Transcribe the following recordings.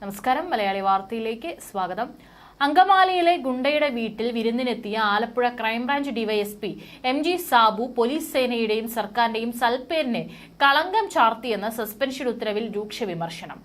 നമസ്കാരം. മലയാളി വാർത്തയിലേക്ക് സ്വാഗതം. അങ്കമാലിയിലെ ഗുണ്ടയുടെ വീട്ടിൽ വിരുന്നിനെത്തിയ Alappuzha crime branch DYSP MG Sabu police സേനയുടെയും സർക്കാരിന്റെയും സൽപ്പേരിനെ കളങ്കം ചാർത്തിയെന്ന സസ്പെൻഷൻ ഉത്തരവിൽ രൂക്ഷ വിമർശനം.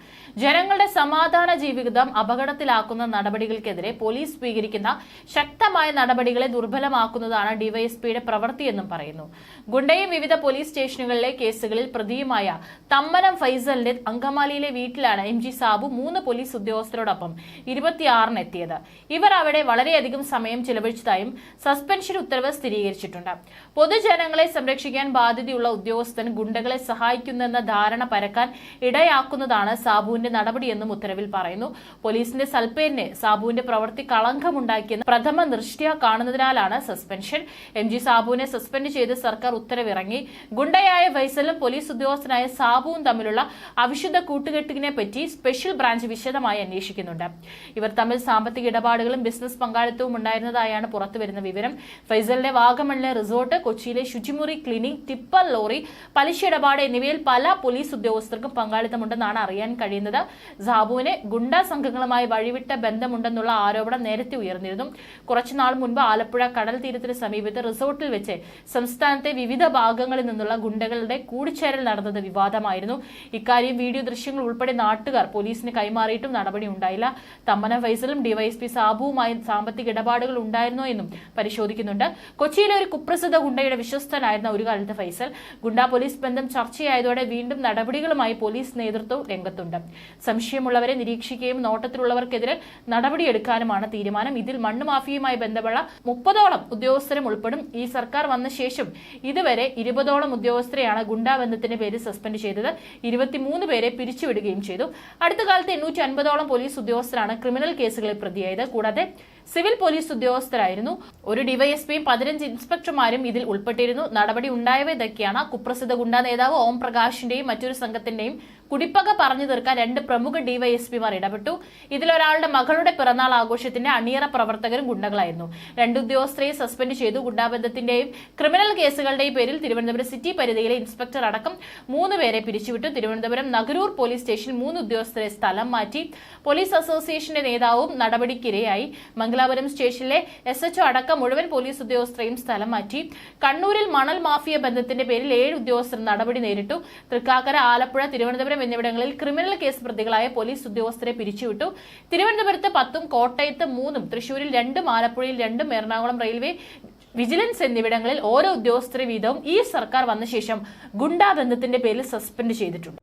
ജനങ്ങളുടെ സമാധാന ജീവിതം അപകടത്തിലാക്കുന്ന നടപടികൾക്കെതിരെ പോലീസ് സ്വീകരിക്കുന്ന ശക്തമായ നടപടികളെ ദുർബലമാക്കുന്നതാണ് ഡിവൈഎസ്പിയുടെ പ്രവൃത്തിയെന്നും പറയുന്നു. ഗുണ്ടയും വിവിധ പോലീസ് സ്റ്റേഷനുകളിലെ കേസുകളിൽ പ്രതിയുമായ തമ്മനം ഫൈസലിന്റെ അങ്കമാലിയിലെ വീട്ടിലാണ് MG സാബു 3 പോലീസ് ഉദ്യോഗസ്ഥരോടൊപ്പം 26-ന് എത്തിയത്. ഇവർ അവിടെ വളരെയധികം സമയം ചിലവഴിച്ചതായും സസ്പെൻഷൻ ഉത്തരവ് സ്ഥിരീകരിച്ചിട്ടുണ്ട്. പൊതുജനങ്ങളെ സംരക്ഷിക്കാൻ ബാധ്യതയുള്ള ഉദ്യോഗസ്ഥൻ ഗുണ്ടകളെ സഹായിക്കുന്നെന്ന ധാരണ പരക്കാൻ ഇടയാക്കുന്നതാണ് സാബുവിന്റെ നടപടിയെന്നും ഉത്തരവിൽ പറയുന്നു. പോലീസിന്റെ സൽപ്പേരിനെ സാബുവിന്റെ പ്രവൃത്തി കളങ്കമുണ്ടാക്കിയെന്ന് പ്രഥമ ദൃഷ്ട്യാ കാണുന്നതിനാലാണ് സസ്പെൻഷൻ. MG സാബുവിനെ സസ്പെൻഡ് ചെയ്ത് സർക്കാർ ഉത്തരവിറങ്ങി. ഗുണ്ടയായ ഫൈസലും പോലീസ് ഉദ്യോഗസ്ഥനായ സാബുവും തമ്മിലുള്ള അവിശുദ്ധ കൂട്ടുകെട്ടിനെ പറ്റി സ്പെഷ്യൽ ബ്രാഞ്ച് വിശദമായി അന്വേഷിക്കുന്നുണ്ട്. ഇവർ തമ്മിൽ സാമ്പത്തിക ഇടപാടുകളും ബിസിനസ് പങ്കാളിത്തവും ഉണ്ടായിരുന്നതായാണ് പുറത്തുവരുന്ന വിവരം. ഫൈസലിന്റെ വാഗമണിലെ റിസോർട്ട്, കൊച്ചിയിലെ ശുചിമുറി ക്ലിനിക്, ടിപ്പർ ലോറി, പലിശ ഇടപാട് എന്നിവയിൽ പല പോലീസ് ഉദ്യോഗസ്ഥർക്കും പങ്കാളിത്തമുണ്ടെന്നാണ് അറിയാൻ കഴിയുന്നത്. സാബുവിന് ഗുണ്ടാ സംഘങ്ങളുമായി വഴിവിട്ട ബന്ധമുണ്ടെന്നുള്ള ആരോപണം നേരത്തെ ഉയർന്നിരുന്നു. കുറച്ചുനാൾ മുൻപ് ആലപ്പുഴ കടൽ തീരത്തിന് സമീപത്ത് റിസോർട്ടിൽ വെച്ച് സംസ്ഥാനത്തെ വിവിധ ഭാഗങ്ങളിൽ നിന്നുള്ള ഗുണ്ടകളുടെ കൂടിച്ചേരൽ നടന്നത് വിവാദമായിരുന്നു. ഇക്കാര്യം വീഡിയോ ദൃശ്യങ്ങൾ ഉൾപ്പെടെ നാട്ടുകാർ പോലീസിന് കൈമാറിയിട്ടും നടപടി ഉണ്ടായില്ല. തമ്മനം ഫൈസലും ഡിവൈഎസ്പി സാബുവുമായി സാമ്പത്തിക ഇടപാടുകൾ ഉണ്ടായിരുന്നോ എന്നും പരിശോധിക്കുന്നുണ്ട്. കൊച്ചിയിലെ ഒരു കുപ്രസിദ്ധ ഗുണ്ടയുടെ വിശ്വസ്തനായിരുന്ന ഒരു കാലത്ത് ഫൈസൽ. ഗുണ്ടാ പോലീസ് ബന്ധം ചർച്ചയായതോടെ വീണ്ടും നടപടികളുമായി പോലീസ് നേതൃത്വം രംഗത്തുണ്ട്. സംശയമുള്ളവരെ നിരീക്ഷിക്കുകയും നോട്ടത്തിലുള്ളവർക്കെതിരെ നടപടിയെടുക്കാനുമാണ് തീരുമാനം. ഇതിൽ മണ്ണ് മാഫിയയുമായി ബന്ധമുള്ള 30ഓളം ഉദ്യോഗസ്ഥരും ഉൾപ്പെടും. ഈ സർക്കാർ വന്ന ശേഷം ഇതുവരെ 20ഓളം ഉദ്യോഗസ്ഥരെയാണ് ഗുണ്ടാ ബന്ധത്തിന്റെ പേരിൽ സസ്പെൻഡ് ചെയ്തത്. 23 പേരെ പിരിച്ചുവിടുകയും ചെയ്തു. അടുത്ത കാലത്ത് 850ഓളം പോലീസ് ഉദ്യോഗസ്ഥരാണ് ക്രിമിനൽ കേസുകളിൽ പ്രതിയായത്. കൂടാതെ സിവിൽ പോലീസ് ഉദ്യോഗസ്ഥരായിരുന്നു. ഒരു ഡിവൈഎസ്പിയും 15 ഇൻസ്പെക്ടർമാരും ഇതിൽ ഉൾപ്പെട്ടിരുന്നു. നടപടി ഉണ്ടായവ ഇതൊക്കെയാണ്. കുപ്രസിദ്ധ ഗുണ്ടാ നേതാവ് ഓം പ്രകാശിന്റെയും മറ്റൊരു സംഘത്തിന്റെയും കുടിപ്പക പറഞ്ഞു തീർക്കാൻ 2 പ്രമുഖ ഡിവൈഎസ്പിമാർ ഇടപെട്ടു. ഇതിലൊരാളുടെ മകളുടെ പിറന്നാൾ ആഘോഷത്തിന്റെ അണിയറ പ്രവർത്തകരും ഗുണ്ടകളായിരുന്നു. 2 ഉദ്യോഗസ്ഥരെ സസ്പെൻഡ് ചെയ്തു. ഗുണ്ടാബന്ധത്തിന്റെയും ക്രിമിനൽ കേസുകളുടെയും പേരിൽ തിരുവനന്തപുരം സിറ്റി പരിധിയിലെ ഇൻസ്പെക്ടർ അടക്കം 3 പേരെ പിരിച്ചുവിട്ടു. തിരുവനന്തപുരം നഗരൂർ പോലീസ് സ്റ്റേഷനിൽ 3 ഉദ്യോഗസ്ഥരെ സ്ഥലം മാറ്റി. പോലീസ് അസോസിയേഷന്റെ നേതാവും നടപടിക്കിരയായി. മംഗലാപുരം സ്റ്റേഷനിലെ SHO അടക്കം മുഴുവൻ പോലീസ് ഉദ്യോഗസ്ഥരെയും സ്ഥലം മാറ്റി. കണ്ണൂരിൽ മണൽ മാഫിയ ബന്ധത്തിന്റെ പേരിൽ 7 ഉദ്യോഗസ്ഥർ നടപടി നേരിട്ടു. തൃക്കാക്കര, ആലപ്പുഴ, തിരുവനന്തപുരം എന്നിവിടങ്ങളിൽ ക്രിമിനൽ കേസ് പ്രതികളായ പോലീസ് ഉദ്യോഗസ്ഥരെ പിരിച്ചുവിട്ടു. തിരുവനന്തപുരത്ത് 10ഉം കോട്ടയത്ത് 3ഉം തൃശൂരിൽ 2ഉം ആലപ്പുഴയിൽ 2ഉം എറണാകുളം റെയിൽവേ വിജിലൻസ് എന്നിവിടങ്ങളിൽ ഓരോ ഉദ്യോഗസ്ഥരെ വീതവും ഈ സർക്കാർ വന്ന ശേഷം ഗുണ്ടാ ബന്ധത്തിന്റെ പേരിൽ സസ്പെൻഡ് ചെയ്തിട്ടുണ്ട്.